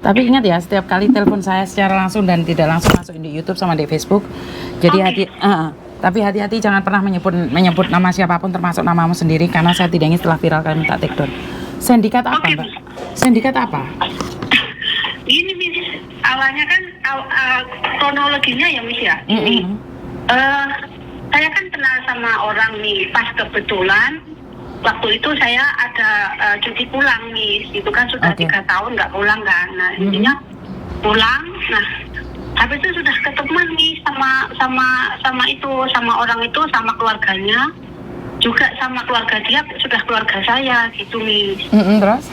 Tapi ingat ya, setiap kali telepon saya secara langsung dan tidak langsung masukin di YouTube sama di Facebook. Jadi tapi hati-hati jangan pernah menyebut nama siapapun termasuk namamu sendiri karena saya tidak ingin setelah viral kalian minta take down. Sindikat apa, Mbak? Sindikat apa? Ini Miss, awalnya kan kronologinya ya Miss ya. Saya kan kenal sama orang nih, pas kebetulan waktu itu saya ada cuti pulang Miss, itu kan sudah 3 tahun nggak pulang kan. Nah intinya pulang, nah habis itu sudah ketemuan nih sama orang itu, sama keluarganya, juga sama keluarga dia, sudah keluarga saya gitu Miss. Terus?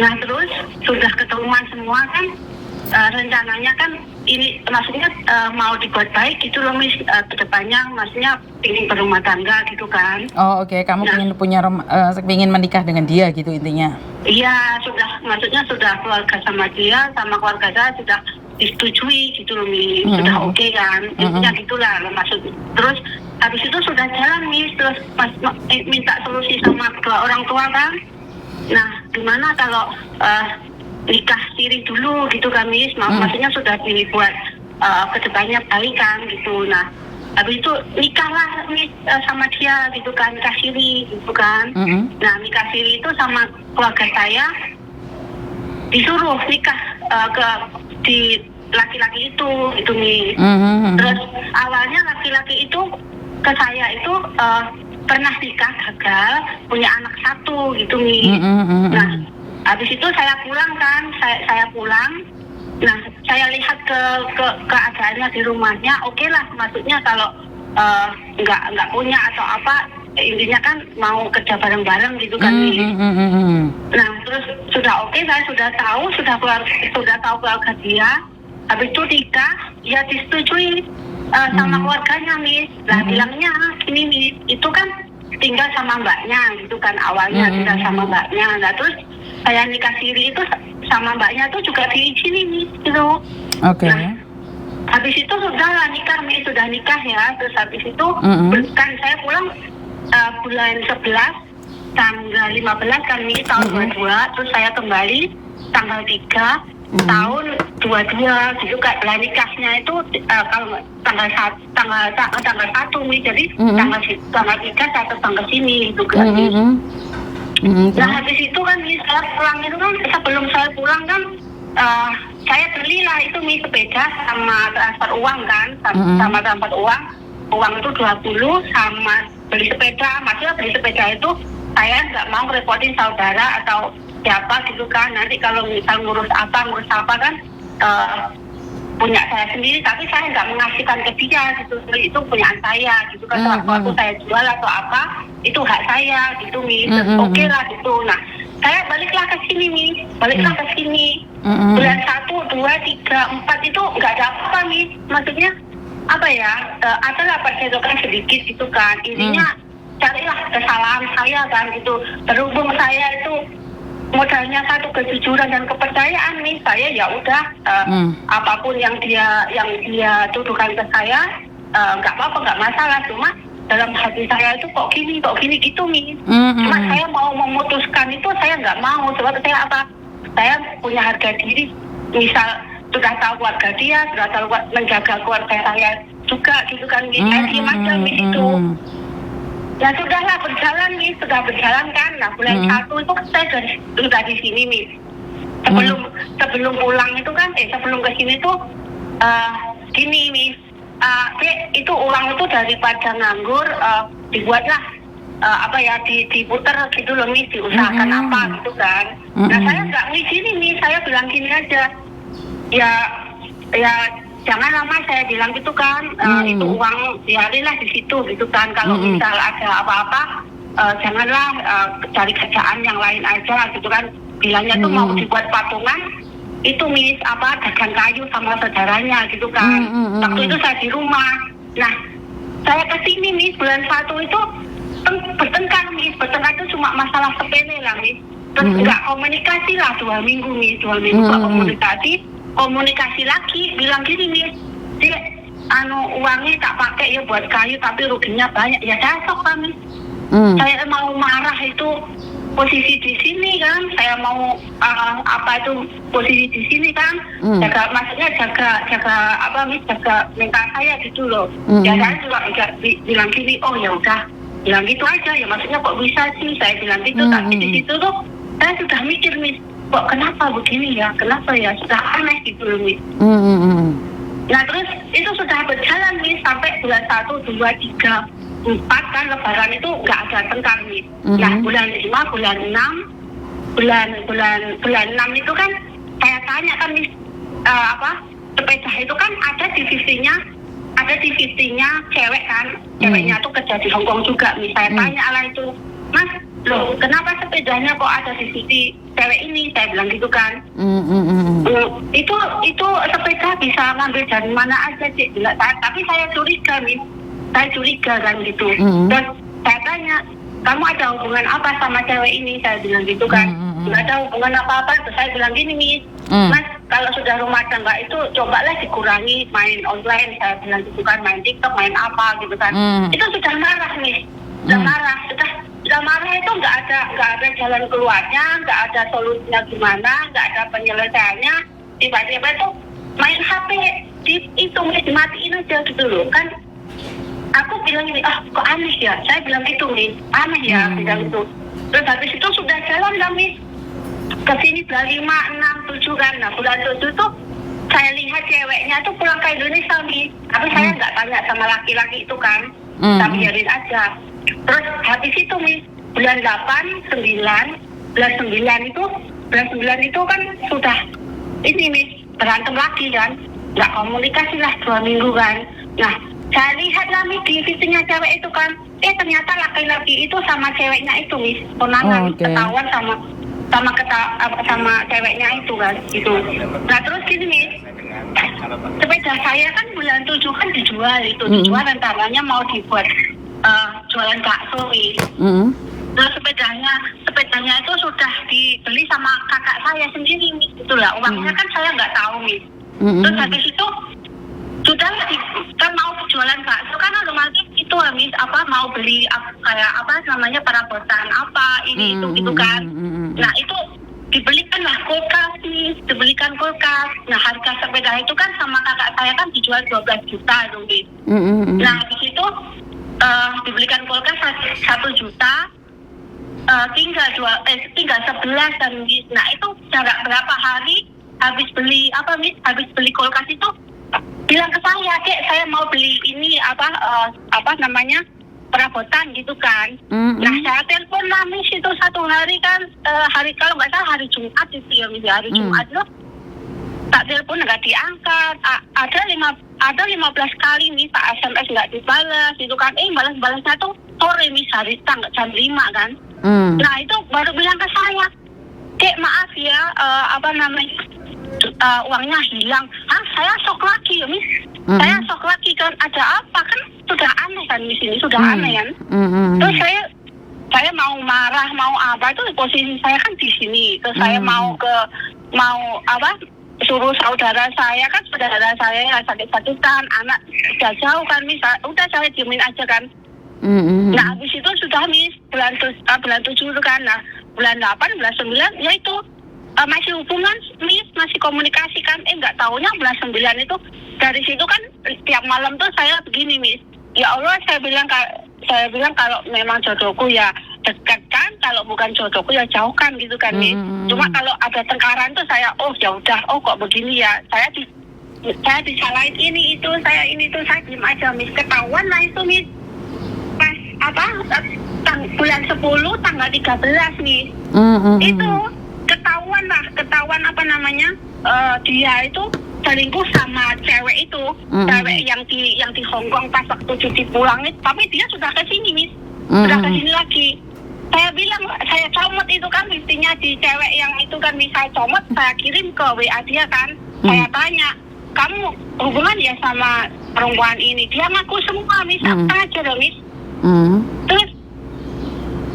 Nah terus sudah ketemuan semua kan, rencananya kan ini maksudnya mau dibuat baik gitu loh Miss, kedepannya maksudnya ingin berumah tangga gitu kan. Oh oke. Kamu ingin menikah dengan dia gitu intinya? Iya, maksudnya sudah keluarga sama dia, sama keluarga saya sudah disetujui gitu loh Miss, sudah oke kan, intinya gitulah maksud. Terus habis itu sudah jalan Miss, terus minta solusi sama kedua orang tua kan. Nah gimana kalau nikah siri dulu gitu kan Miss, maksudnya sudah dibuat kedepannya baik kan gitu. Nah habis itu nikahlah Miss sama dia gitu kan, nikah siri gitu kan. Nah nikah siri itu sama keluarga saya disuruh nikah di laki-laki itu Miss. Terus awalnya laki-laki itu ke saya itu pernah nikah gagal, punya anak 1 gitu Miss. Nah habis itu saya pulang kan, saya pulang. Nah saya lihat ke keadaannya di rumahnya, oke lah, maksudnya kalau nggak punya atau apa, intinya kan mau kerja bareng-bareng gitu kan. Nah terus sudah oke, saya sudah tahu keluarga dia. Habis itu nikah, ya disetujui sama keluarganya Miss. Lah bilangnya ini Miss, itu kan tinggal sama mbaknya gitu kan, awalnya tinggal sama mbaknya. Nah terus saya nikah siri itu sama mbaknya tuh juga diizinin Miss gitu. Nah, habis itu sudah nikah ya. Terus habis itu kan saya pulang bulan 11 tanggal 15 kan Miss, tahun 22. Terus saya kembali tanggal 3 tahun 22 gitu kan. Lah nikahnya itu kalau tanggal 1 Miss, jadi tanggal 3 saya terbang ke sini gitu kan. Nah habis itu kan Miss, saya pulang itu kan, sebelum saya pulang kan saya belilah itu Miss sepeda sama transfer uang kan, sama transfer uang itu 20 sama beli sepeda. Maksudnya beli sepeda itu saya nggak mau repotin saudara atau siapa gitu kan, nanti kalau misal ngurus apa kan punya saya sendiri, tapi saya nggak mengasihkan ke dia gitu, itu punya saya gitu kan. Waktu saya jual atau apa itu hak saya gitu Miss. Oke lah gitu. Nah saya baliklah ke sini Miss, bulan 1, 2, 3, 4 itu nggak ada apa Miss, maksudnya apa ya, adalah percetokan sedikit gitu kan. Intinya carilah kesalahan saya kan gitu. Berhubung saya itu modalnya satu kejujuran dan kepercayaan Miss, saya ya udah apapun yang dia tuduhkan ke saya nggak apa-apa, nggak masalah. Cuma dalam hati saya itu kok gini gitu Miss. Cuma saya mau memutuskan itu saya nggak mau, sebab saya punya harga diri. Misal sudah tahu keluarga dia, sudah tahu menjaga keluarga saya juga gitu kan Miss. Saya diem aja Miss itu. Ya sudahlah, sudah berjalan kan. Nah bulan 1 itu saya sudah di sini Miss. Sebelum pulang itu kan, sebelum ke sini tuh gini Miss, itu uang itu daripada nganggur, dibuatlah diputer gitu loh Miss, diusahakan apa gitu kan. Nah saya nggak ngizinin Miss, saya bilang gini aja, ya jangan lama, saya bilang gitu kan, itu uang biarinlah di situ gitu kan. Kalau misal ada apa-apa, janganlah cari kerjaan yang lain aja gitu kan. Bilangnya tuh mau dibuat patungan itu Miss, dagang kayu sama saudaranya gitu kan. Waktu itu saya di rumah. Nah saya kesini Miss bulan 1 itu bertengkar Miss. Bertengkar itu cuma masalah sepele lah Miss. Terus nggak komunikasi lah 2 minggu Miss, 2 minggu nggak komunikasi lagi. Bilang gini Miss, uangnya tak pakai ya buat kayu tapi ruginya banyak. Ya saya sok kan Miss. Saya mau marah itu posisi di sini kan, saya mau apa itu posisi di sini kan, maksudnya jaga apa mis, jaga mental saya gitu loh. Ya saya juga bilang gini, oh ya udah, bilang gitu aja ya, maksudnya kok bisa sih saya bilang gitu. Tapi di situ tuh saya sudah mikir mis, kok kenapa begini ya, kenapa ya, sudah aneh gitu loh mis. Nah terus itu sudah berjalan mis sampai bulan 1, 2, 3, 4 kan lebaran itu nggak ada tengkar nih. Nah bulan 5, bulan 6, bulan 6 itu kan saya tanya kan nih sepeda itu kan ada divisinya cewek kan, ceweknya tuh kerja di Hongkong juga nih. Saya tanya lah itu, Mas, loh kenapa sepedanya kok ada divisi cewek ini? Saya bilang gitu kan. Itu sepeda bisa ngambil dari mana aja sih? Tapi saya curiga nih. Saya curiga kan gitu. Terus saya tanya, kamu ada hubungan apa sama cewek ini? Saya bilang gitu kan. Nggak ada hubungan apa-apa. Terus saya bilang gini nih, Mas, kalau sudah rumah tangga itu cobalah dikurangi main online. Saya bilang gitu kan, main TikTok, main apa gitu kan. Itu sudah marah nih. Sudah marah. Sudah marah itu nggak ada jalan keluarnya, nggak ada solusinya gimana, nggak ada penyelesaiannya. Tiba-tiba itu main HP itu dimatiin aja gitu loh kan. Aku bilang ini, kok aneh ya? Saya bilang gitu nih, aneh ya, bilang gitu. Terus habis itu sudah jalan kami ke sini bulan 5, 6, 7 kan. Nah bulan 7 tuh saya lihat ceweknya tuh pulang ke Indonesia nih. Tapi saya nggak tanya sama laki-laki itu kan, tapi biarin aja. Terus habis itu nih bulan 8, 9, bulan 9 itu kan sudah ini nih berantem lagi kan, nggak komunikasi lah 2 minggu kan. Nah saya lihat lah nih divisinya cewek itu kan, ternyata laki-laki itu sama ceweknya itu mis, konangan ketahuan sama ceweknya itu kan gitu. Nah terus gini nih, sepeda saya kan bulan 7 kan dijual itu, dijual rencananya mau dibuat jualan bakso nih. Terus sepedanya itu sudah dibeli sama kakak saya sendiri nih, itulah uangnya kan saya nggak tahu nih. Terus habis itu sudah kan mau jualan bakso kan otomatis itu habis mau beli kayak perabotan ini itu gitu kan. Nah itu dibelikan kulkas. Nah harga sepeda itu kan sama kakak saya kan dijual 12 juta itu gitu. Nah habis itu dibelikan kulkas 1 juta, tinggal 11 dan gitu. Nah itu jarak berapa hari habis beli kulkas itu bilang ke saya, Kek, saya mau beli ini perabotan gitu kan. Nah saya telepon lah mis itu 1 hari kan, kalau nggak salah hari Jumat itu ya mis, hari Jumat loh. Tak telepon nggak diangkat, ada 15 kali mis, tak SMS nggak dibalas itu kan. Balasnya tuh sore mis, hari jam 5 kan. Nah itu baru bilang ke saya, Kek maaf ya, uangnya hilang. Saya shock lagi ya mis. Saya shock lagi kan, ada apa kan, sudah aneh kan di sini, sudah aneh kan. Terus saya mau marah, mau apa, itu posisi saya kan di sini. Terus saya suruh saudara saya ya sakit-sakitan, anak udah jauh kan mis, udah saya diemin aja kan. Nah habis itu sudah mis bulan 7 itu kan. Nah bulan 8, bulan 9 ya itu masih hubungan mis, masih komunikasi kan. Nggak taunya bulan 9 itu dari situ kan tiap malam tuh saya begini mis, ya Allah, saya bilang kalau memang jodohku ya dekat kan, kalau bukan jodohku ya jauhkan gitu kan mis. Cuma kalau ada tengkaran tuh saya ya udah, kok begini ya, saya disalahin ini itu, saya diem aja mis. Ketahuan lah itu mis pas bulan 10 tanggal 13 nih. Itu ketahuan dia itu selingkuh sama cewek itu, cewek yang di Hongkong pas waktu cuti pulang itu. Tapi dia sudah ke sini mis, sudah ke sini lagi. Saya bilang, saya comot itu kan listinya di cewek yang itu kan, saya comot, saya kirim ke WA dia kan. Saya tanya, kamu hubungan ya sama perempuan ini? Dia ngaku semua mis, apa aja dong mis. Terus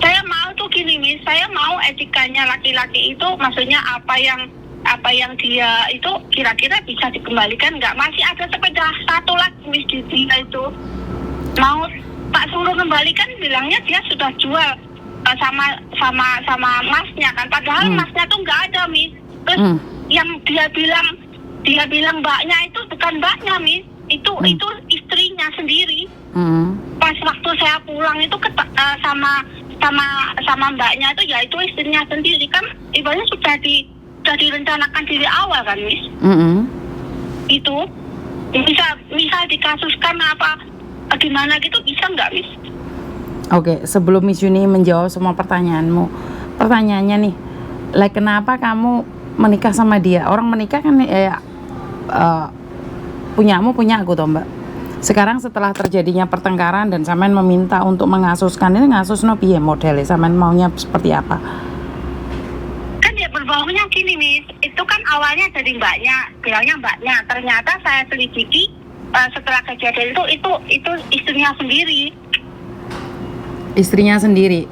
saya mau tuh gini mis, saya mau etikanya laki-laki itu, maksudnya apa yang dia itu kira-kira bisa dikembalikan nggak? Masih ada sepeda 1 lagi mis di dia itu, mau tak suruh kembalikan, bilangnya dia sudah jual. sama masnya kan, padahal masnya tuh nggak ada, Miss. Terus yang dia bilang mbaknya itu bukan mbaknya, Miss. Itu istrinya sendiri. Pas waktu saya pulang itu sama mbaknya itu, ya itu istrinya sendiri kan, ibaratnya sudah direncanakan dari awal kan, Miss. Itu bisa dikasuskan apa gimana gitu, bisa nggak, Miss? Oke, sebelum Miss Yuni menjawab semua pertanyaanmu, pertanyaannya nih, kenapa kamu menikah sama dia? Orang menikah kan punyamu punya aku toh, Mbak. Sekarang setelah terjadinya pertengkaran dan sampean meminta untuk mengasuskan, ini ngasus no piye modelnya, sampean maunya seperti apa? Kan dia berbohongnya gini, Miss. Itu kan awalnya dari bilangnya mbaknya. Ternyata saya selidiki setelah kejadian itu istrinya sendiri. Istrinya sendiri.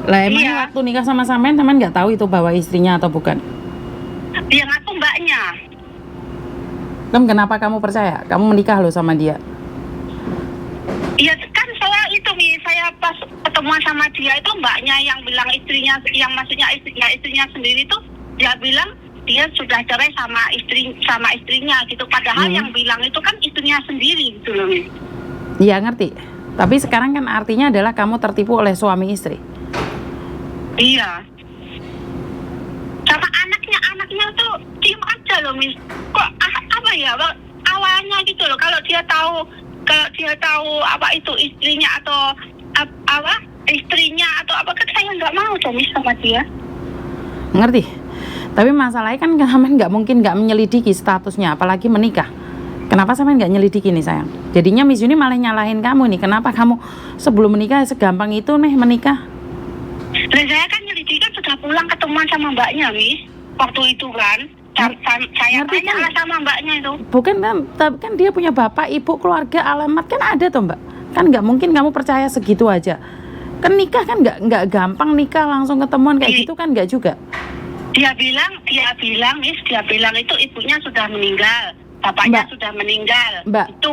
Lah emangnya Iya. waktu nikah sama sampean nggak tahu itu bahwa istrinya atau bukan? Dia ngaku mbaknya. Kenapa kamu percaya? Kamu menikah loh sama dia. Iya kan, saya pas ketemuan sama dia itu mbaknya yang bilang istrinya, yang maksudnya istrinya sendiri tuh, dia bilang dia sudah cerai sama istrinya gitu. Padahal yang bilang itu kan istrinya sendiri gitu loh. Iya ngerti. Tapi sekarang kan artinya adalah kamu tertipu oleh suami istri. Iya. Sama anaknya tuh diem aja loh, Miss. Kok apa ya, awalnya gitu loh, kalau dia tahu apa itu istrinya atau apa istrinya atau apa, kan saya nggak mau dong, Miss, sama dia. Ngerti? Tapi masalahnya kan sampean nggak mungkin nggak menyelidiki statusnya, apalagi menikah. Kenapa sampean nggak nyelidiki nih sayang? Jadinya Miss Yuni malah nyalahin kamu nih. Kenapa kamu sebelum menikah segampang itu nih menikah? Dan saya kan nyelidiki kan sudah pulang ketemuan sama mbaknya, Miss. Waktu itu kan saya Ngerti tanya kan? lah sama mbaknya itu. Bukan kan, tapi kan dia punya bapak, ibu, keluarga, alamat kan ada toh Mbak. Kan nggak mungkin kamu percaya segitu aja. Kan nikah kan nggak gampang nikah langsung ketemuan kayak gitu kan, nggak juga. Dia bilang Miss, dia bilang itu ibunya sudah meninggal, bapaknya sudah meninggal. Mbak, itu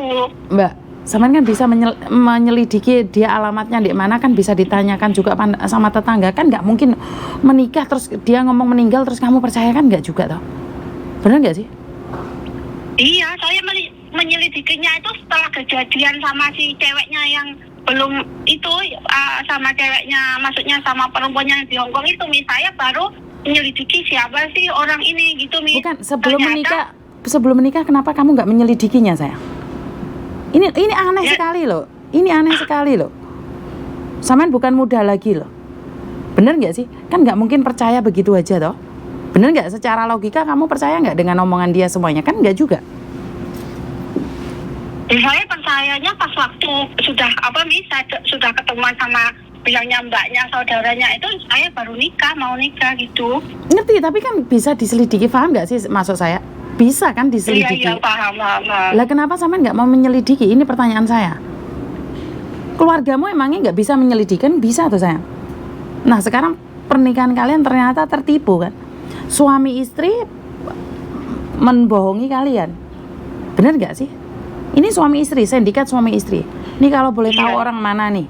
Mbak, sampean kan bisa menyelidiki dia alamatnya di mana, kan bisa ditanyakan juga sama tetangga. Kan nggak mungkin menikah terus dia ngomong meninggal terus kamu percaya, kan nggak juga toh. Benar nggak sih? Iya, saya menyelidikinya itu setelah kejadian sama si ceweknya yang belum itu, sama ceweknya, maksudnya sama perempuannya yang di Hongkong itu, Miss. Saya baru menyelidiki siapa sih orang ini gitu, Miss. Bukan, sebelum menikah kenapa kamu nggak menyelidikinya sayang? Ini aneh sekali loh. Ini aneh sekali loh. Sampean bukan muda lagi loh. Bener nggak sih? Kan nggak mungkin percaya begitu aja toh. Bener nggak? Secara logika kamu percaya nggak dengan omongan dia semuanya? Kan nggak juga. Saya percayanya pas waktu sudah Miss, saya sudah ketemuan sama bilangnya mbaknya, saudaranya itu, saya baru mau nikah gitu. Ngerti, tapi kan bisa diselidiki, paham nggak sih maksud saya? Bisa kan diselidiki? Iya, paham. Lah kenapa sampean nggak mau menyelidiki? Ini pertanyaan saya. Keluargamu emangnya nggak bisa menyelidiki? Kan bisa tuh sayang. Nah sekarang pernikahan kalian ternyata tertipu kan? Suami istri membohongi kalian. Bener nggak sih? Ini suami istri, sindikat suami istri. Ini kalau boleh tahu orang mana nih?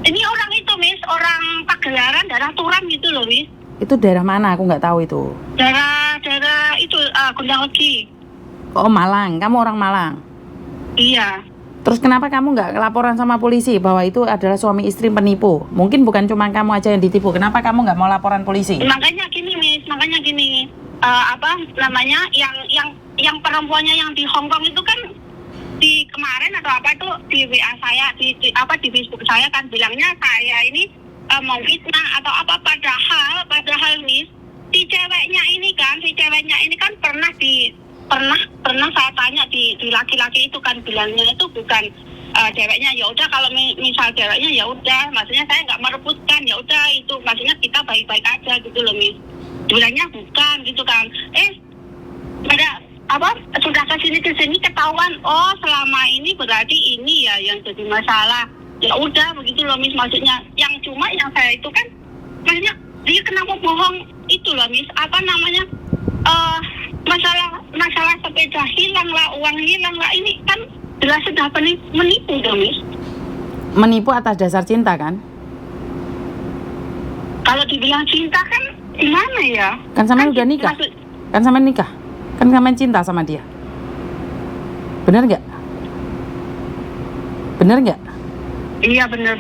Ini orang itu, Miss, orang Pagelaran, daerah Turam gitu loh, Miss. Itu daerah mana? Aku nggak tahu itu. Daerah itu Gondang Legi. Oh Malang, kamu orang Malang. Iya. Terus kenapa kamu nggak laporan sama polisi bahwa itu adalah suami istri penipu? Mungkin bukan cuma kamu aja yang ditipu. Kenapa kamu nggak mau laporan polisi? Makanya gini, Miss, yang perempuannya yang di Hongkong itu kan di kemarin atau apa itu di WA saya, di Facebook saya kan bilangnya saya ini mau fitnah atau apa, padahal Miss, si ceweknya ini kan pernah saya tanya di laki-laki itu kan, bilangnya itu bukan ceweknya. Ya udah, kalau misal ceweknya ya udah, maksudnya saya nggak merebutkan, ya udah itu maksudnya kita baik-baik aja gitu loh, Miss. Bilangnya bukan gitu kan. Sudah kesini ketahuan, oh selama ini berarti ini ya yang jadi masalah. Ya udah begitu loh, Miss, maksudnya. Yang cuma yang saya itu kan, maksudnya dia kenapa bohong itu loh, Miss, masalah sepeda hilang lah, uang hilang lah, ini kan jelas sudah menipu dong, Miss. Menipu atas dasar cinta kan? Kalau dibilang cinta kan gimana ya? Kan sampean udah nikah. maksud- Kan sampean nikah. Kan sampean cinta sama dia. Bener nggak? Bener nggak? Iya benar.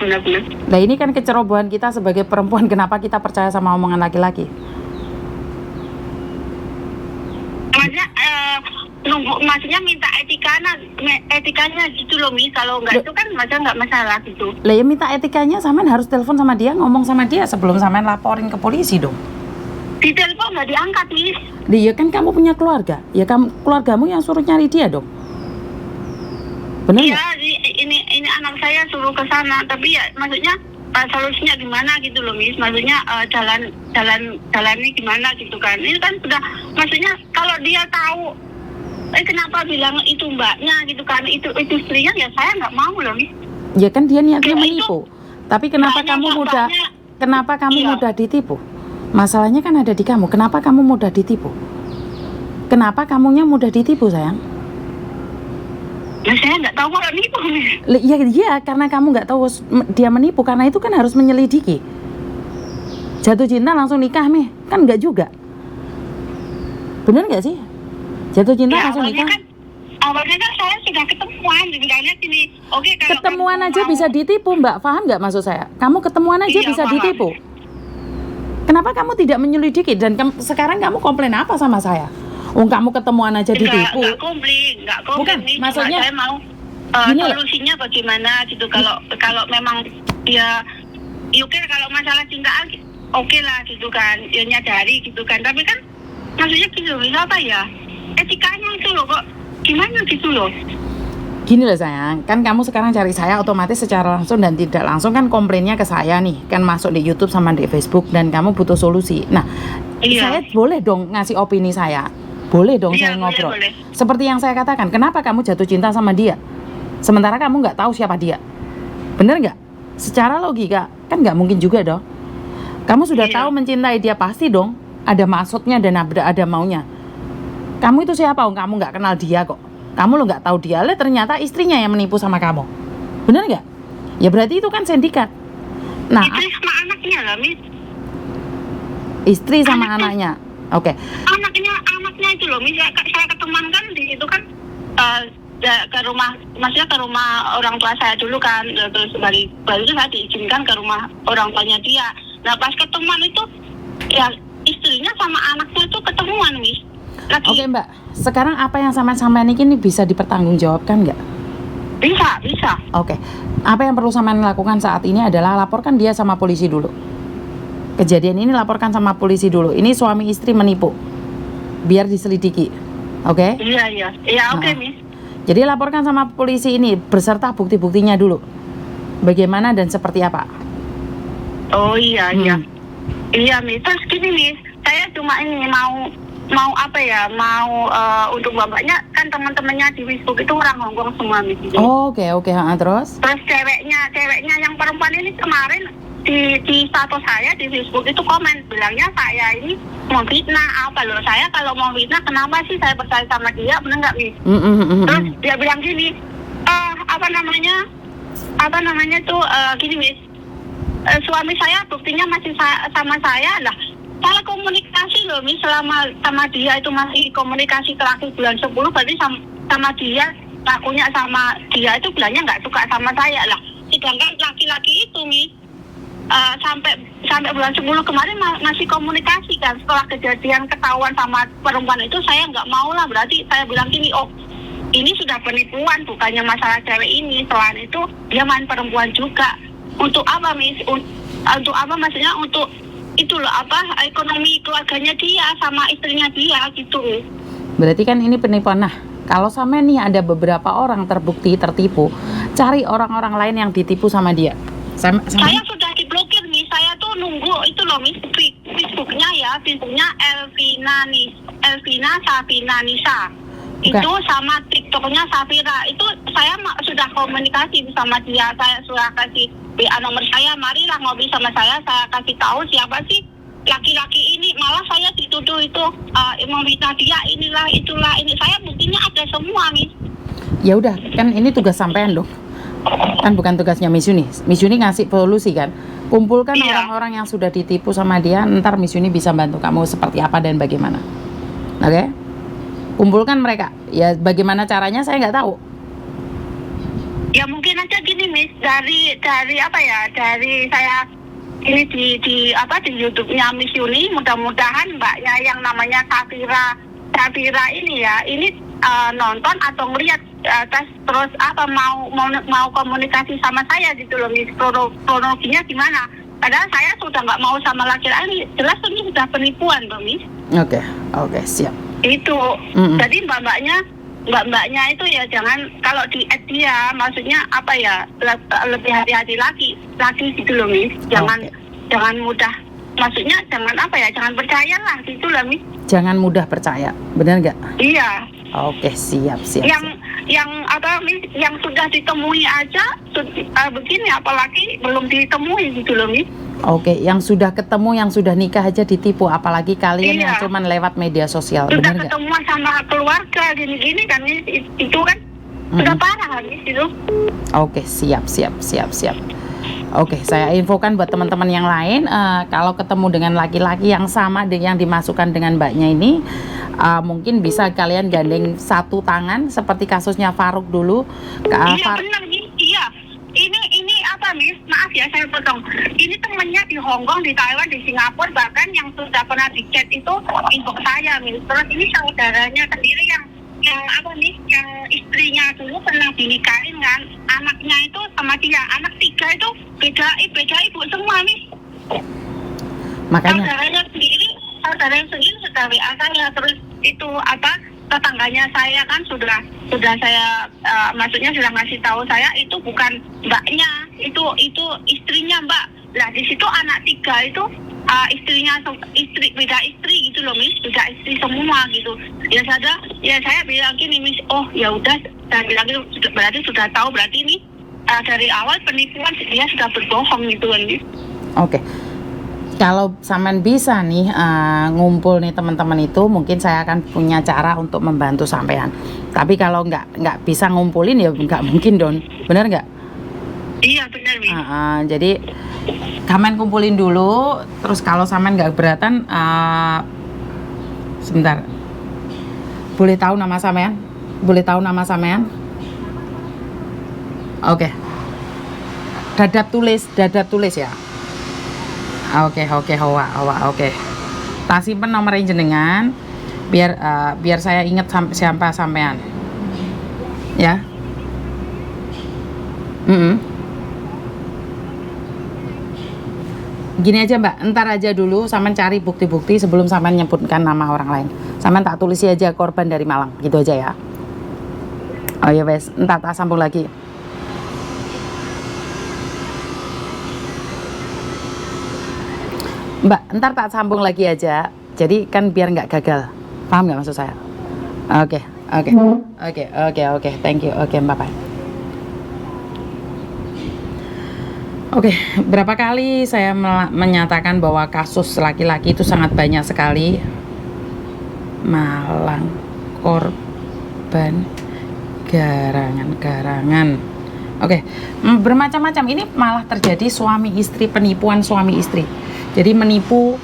Nah ini kan kecerobohan kita sebagai perempuan. Kenapa kita percaya sama omongan laki-laki? Maksudnya minta etikanya gitu loh Mi. Kalau nggak itu kan nggak masalah gitu. Lah ya minta etikanya, sampean harus telepon sama dia, ngomong sama dia sebelum sampean laporin ke polisi dong. Di telepon nggak diangkat Mi. Dia kan kamu punya keluarga, ya keluargamu yang suruh nyari dia dong. Bener Iya, nggak? ini anak saya suruh ke sana, tapi ya maksudnya solusinya gimana gitu loh Miss. Maksudnya jalannya gimana gitu kan. Ini kan sudah, maksudnya kalau dia tahu kenapa bilang itu mbaknya gitu kan, itu istrinya, ya saya nggak mau loh Miss. Ya kan dia niatnya Kayak menipu. Tapi kenapa banyak kamu mudah? bapaknya. Kenapa kamu Iya. mudah ditipu? Masalahnya kan ada di kamu. Kenapa kamu mudah ditipu? Kenapa kamunya mudah ditipu sayang? Nah saya nggak tahu kalau nipu Miss. Iya, karena kamu nggak tahu dia menipu. Karena itu kan harus menyelidiki. Jatuh cinta langsung nikah meh, kan nggak juga. Bener nggak sih? Jatuh cinta Ya, langsung nikah. awalnya kan saya sudah ketemuan, dibilangnya gini, oke kalau Ketemuan kamu aja mau- bisa ditipu, Mbak. Paham nggak maksud saya? Kamu ketemuan aja Iya, bisa paham. ditipu. Kenapa kamu tidak menyelidiki? Dan sekarang kamu komplain apa sama saya? Kamu ketemuan aja ditipu. Nggak komplain Bukan, Miss. Cuma maksudnya saya mau gini loh. solusinya bagaimana gitu. Kalau memang dia oke, kalau masalah cintaan oke lah gitu kan, dia nyadari gitu kan. Tapi kan maksudnya gitu Miss, apa ya, etikanya itu loh kok gimana gitu loh. Gini loh sayang, kan kamu sekarang cari saya otomatis secara langsung dan tidak langsung kan komplainnya ke saya nih, kan masuk di YouTube sama di Facebook dan kamu butuh solusi. Nah, Iya. saya boleh dong ngasih opini saya, boleh dong Iya, saya ngobrol. boleh. Seperti yang saya katakan, kenapa kamu jatuh cinta sama dia, sementara kamu nggak tahu siapa dia, bener nggak? Secara logika kan nggak mungkin juga dong. Kamu sudah Iya. tahu mencintai dia pasti dong, ada maksudnya dan ada maunya. Kamu itu siapa? Kamu nggak kenal dia kok. Kamu lo nggak tahu dia, ternyata istrinya yang menipu sama kamu. Bener nggak? Ya berarti itu kan sindikat. Nah, Itu sama anaknya lah Miss. istri sama anaknya. Oke. Anaknya itu loh Miss, saya ketemuan kan di situ kan ke rumah, maksudnya ke rumah orang tua saya dulu kan, terus baru itu saya diizinkan ke rumah orang tuanya dia. Nah pas ketemuan itu ya istrinya sama anaknya itu ketemuan Miss. Oke Mbak, sekarang apa yang sampean ini bisa dipertanggungjawabkan nggak? Bisa. Oke. Apa yang perlu sampean lakukan saat ini adalah laporkan dia sama polisi dulu. Kejadian ini laporkan sama polisi dulu. Ini suami istri menipu. Biar diselidiki. Oke? Iya. Oke Nah. Miss. Jadi laporkan sama polisi ini beserta bukti-buktinya dulu. Bagaimana dan seperti apa? Oh iya. Hmm. Iya Miss. Terus gini Miss, saya cuma ini mau apa ya, untuk bapaknya kan teman-temannya di Facebook itu orang Hongkong semua Miss. Oke. Terus? Terus ceweknya yang perempuan ini kemarin di status saya di Facebook itu komen bilangnya saya ini mau fitnah apa loh. Saya kalau mau fitnah kenapa sih saya percaya sama dia, bener nggak Miss? Terus dia bilang gini, gini Miss, suami saya buktinya masih sama saya lah. Salah komunikasi loh Miss, selama sama dia itu masih komunikasi terakhir bulan 10, berarti sama dia, lakunya sama dia itu bilangnya nggak suka sama saya lah. Sedangkan laki-laki itu Miss, sampai bulan 10 kemarin masih komunikasi kan. Setelah kejadian ketahuan sama perempuan itu saya nggak mau lah, berarti saya bilang gini, oh ini sudah penipuan, bukannya masalah cewek ini. Selain itu dia main perempuan juga. Untuk apa Miss? Untuk apa, maksudnya untuk itu loh, ekonomi keluarganya dia sama istrinya dia gitu. Berarti kan ini penipuan. Nah, kalau sama nih ada beberapa orang terbukti tertipu, cari orang-orang lain yang ditipu sama dia. Saya sudah diblokir nih. Saya tuh nunggu itu loh Miss, Facebooknya Elvina Safina Nisa. Bukan. Itu sama TikToknya Safira. Itu saya sudah komunikasi sama dia. Saya sudah kasih WA nomor saya, marilah ngobrol sama saya kasih tahu siapa sih laki-laki ini. Malah saya dituduh itu memfitnah dia, inilah itulah ini. Saya buktinya ada semua Miss. Ya udah, kan ini tugas sampean dong. Kan bukan tugasnya Miss Yuni. Miss Yuni ngasih solusi kan. Kumpulkan Iya. orang-orang yang sudah ditipu sama dia, ntar Miss Yuni bisa bantu kamu seperti apa dan bagaimana. Oke? Kumpulkan mereka. Ya bagaimana caranya saya nggak tahu. Ya mungkin aja gini Miss, dari apa ya, dari saya ini di YouTube-nya Miss Yuni, mudah-mudahan mbaknya yang namanya Safira ini ya, ini nonton atau ngeliat terus apa mau komunikasi sama saya gitu loh Miss, kronologinya gimana. Padahal saya sudah nggak mau sama laki-laki, jelas ini sudah penipuan tuh Miss. Oke, siap. Itu jadi mbak-mbaknya itu ya jangan, kalau di add dia maksudnya apa ya, lebih hati-hati lagi gitu loh Miss. Jangan mudah, maksudnya jangan apa ya, jangan percaya lah gitu lah Miss. Jangan mudah percaya, benar nggak? Iya. Oke, siap. Yang apa Miss, yang sudah ditemui aja begini, apalagi belum ditemui gitu loh Miss. Oke, yang sudah ketemu, yang sudah nikah aja ditipu, apalagi kalian yang cuman lewat media sosial, sudah benar nggak? ketemu sama keluarga gini-gini kan Miss, itu kan sudah parah kan Miss itu. Oke, siap. Oke, saya infokan buat teman-teman yang lain, kalau ketemu dengan laki-laki yang sama yang dimasukkan dengan mbaknya ini, mungkin bisa kalian gandeng satu tangan seperti kasusnya Faruk dulu. Iya benar Miss, iya. Ini apa Miss? Maaf ya saya potong. Ini temennya di Hong Kong, di Taiwan, di Singapura, bahkan yang sudah pernah di chat itu inbox saya Miss. Terus ini saudaranya sendiri yang apa Miss, yang istrinya dulu pernah dinikahin kan, anaknya itu sama dia, anak 3 itu beda ibu semua Miss. Makanya saudaranya sendiri sudah WA saya, terus itu apa, tetangganya saya kan sudah saya maksudnya sudah ngasih tahu saya itu bukan mbaknya, itu istrinya mbak. Lah di situ anak 3 itu beda istri gitu loh Miss, beda istri semua gitu. Ya saya bilang gini Miss, oh ya udah, saya bilang gitu, berarti sudah tahu, berarti ini dari awal penipuan, dia sudah berbohong gitu kan Miss. Oke. Kalau sampean bisa nih ngumpul nih teman-teman itu, mungkin saya akan punya cara untuk membantu sampean. Tapi kalau nggak bisa ngumpulin ya nggak mungkin Don, benar nggak? Iya benar Miss. Jadi sampean kumpulin dulu, terus kalau sampean nggak keberatan, sebentar. Boleh tahu nama sampean? Oke. Dadap tulis ya. Oke, oke. Tak simpen nomor jenengan biar saya ingat siapa sampean. Ya. Gini aja Mbak, entar aja dulu sampean cari bukti-bukti sebelum sampean nyebutkan nama orang lain. Sampean tak tulisi aja korban dari Malang, gitu aja ya. Oh ya wes, entar tak sambung lagi. Mbak, entar tak sambung lagi aja. Jadi kan biar nggak gagal. Paham nggak maksud saya? Oke. Thank you. Oke, bye-bye. Oke, berapa kali saya menyatakan bahwa kasus laki-laki itu sangat banyak sekali. Malang, korban, garangan. Oke, bermacam-macam. Ini malah terjadi suami istri, penipuan suami istri. Jadi menipu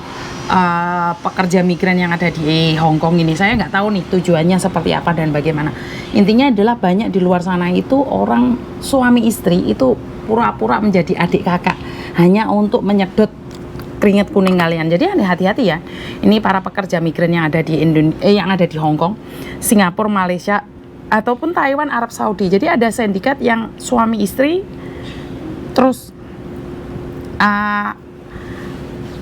pekerja migran yang ada di Hong Kong ini. Saya nggak tahu nih tujuannya seperti apa dan bagaimana. Intinya adalah banyak di luar sana itu orang suami istri itu pura-pura menjadi adik kakak hanya untuk menyedot keringat kuning kalian. Jadi hati-hati ya. Ini para pekerja migran yang ada di yang ada di Hong Kong, Singapura, Malaysia ataupun Taiwan, Arab Saudi. Jadi ada sindikat yang suami istri terus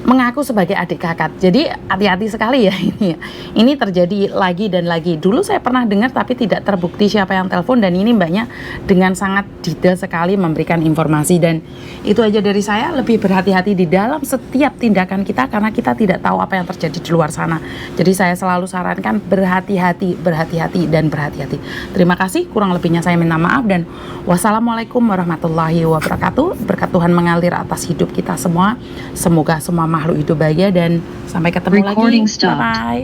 mengaku sebagai adik kakak. Jadi hati-hati sekali ya ini. Ini terjadi lagi dan lagi. Dulu saya pernah dengar tapi tidak terbukti siapa yang telepon, dan ini mbaknya dengan sangat detail sekali memberikan informasi. Dan itu aja dari saya, lebih berhati-hati di dalam setiap tindakan kita karena kita tidak tahu apa yang terjadi di luar sana. Jadi saya selalu sarankan berhati-hati. Terima kasih, kurang lebihnya saya minta maaf, dan wassalamualaikum warahmatullahi wabarakatuh. Berkat Tuhan mengalir atas hidup kita semua. Semoga semua makhluk hidup bahagia dan sampai ketemu lagi. Bye bye.